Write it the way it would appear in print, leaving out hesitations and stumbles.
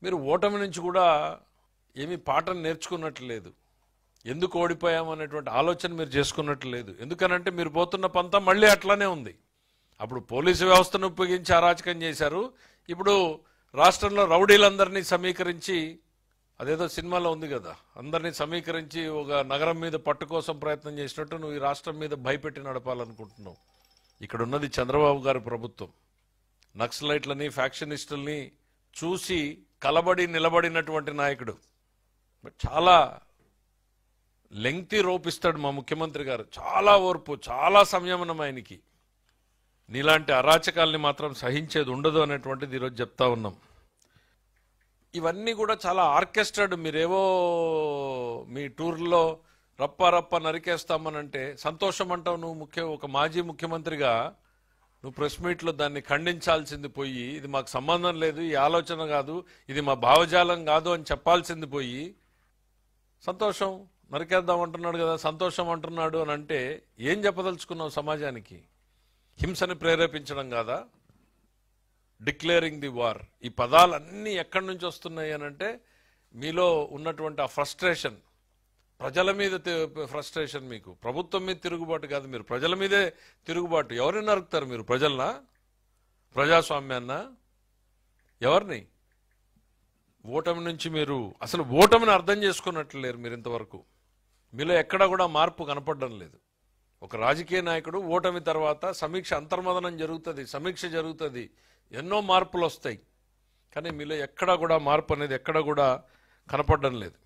మీరు ఓటమి నుంచి కూడా ఏమీ పాఠం నేర్చుకున్నట్లు లేదు. ఎందుకు ఓడిపోయామనేటువంటి ఆలోచన మీరు చేసుకున్నట్లు లేదు. ఎందుకనంటే మీరు పోతున్న పంతం మళ్ళీ అట్లానే ఉంది. అప్పుడు పోలీసు వ్యవస్థను ఉపయోగించి అరాచకం చేశారు. ఇప్పుడు రాష్ట్రంలో రౌడీలందరినీ సమీకరించి, అదేదో సినిమాలో ఉంది కదా, అందరినీ సమీకరించి ఒక నగరం మీద పట్టు కోసం ప్రయత్నం చేసినట్టు నువ్వు ఈ రాష్ట్రం మీద భయపెట్టి నడపాలనుకుంటున్నావు. ఇక్కడ ఉన్నది చంద్రబాబు గారి ప్రభుత్వం. నక్సలైట్లని, ఫ్యాక్షనిస్టుల్ని చూసి కలబడి నిలబడినటువంటి నాయకుడు. చాలా లెంగ్తీ రోపిస్తాడు మా ముఖ్యమంత్రి గారు. చాలా ఓర్పు, చాలా సంయమనం ఆయనకి. నీలాంటి అరాచకాల్ని మాత్రం సహించేది ఉండదు అనేటువంటిది ఈరోజు చెప్తా ఉన్నాం. ఇవన్నీ కూడా చాలా ఆర్కెస్ట్రాడ్. మీరేవో మీ టూర్లో రప్ప రప్ప నరికేస్తామనంటే సంతోషం అంటావు నువ్వు. ఒక మాజీ ముఖ్యమంత్రిగా నువ్వు ప్రెస్ మీట్లో దాన్ని ఖండించాల్సింది పోయి, ఇది మాకు సంబంధం లేదు, ఈ ఆలోచన కాదు, ఇది మా భావజాలం కాదు అని చెప్పాల్సింది పోయి, సంతోషం నరికేద్దాం అంటున్నాడు కదా, సంతోషం అంటున్నాడు అని అంటే ఏం చెప్పదలుచుకున్నావు సమాజానికి? హింసని ప్రేరేపించడం కాదా? Declaring the war. ఈ పదాలన్నీ ఎక్కడి నుంచి వస్తున్నాయి అని అంటే మీలో ఉన్నటువంటి ఆ ఫ్రస్ట్రేషన్, ప్రజల మీద ఫ్రస్ట్రేషన్. మీకు ప్రభుత్వం మీద తిరుగుబాటు కాదు, మీరు ప్రజల మీదే తిరుగుబాటు. ఎవరిని నరుకుతారు మీరు? ప్రజలనా? ప్రజాస్వామ్యాన్నా? ఎవరిని? ఓటమి నుంచి మీరు అసలు ఓటమిని అర్థం చేసుకున్నట్లు లేరు మీరు ఇంతవరకు. మీలో ఎక్కడా కూడా మార్పు కనపడడం లేదు. ఒక రాజకీయ నాయకుడు ఓటమి తర్వాత సమీక్ష, అంతర్మదనం జరుగుతుంది, సమీక్ష జరుగుతుంది, ఎన్నో మార్పులు వస్తాయి. కానీ మీలో ఎక్కడా కూడా మార్పు అనేది ఎక్కడా కూడా కనపడడం లేదు.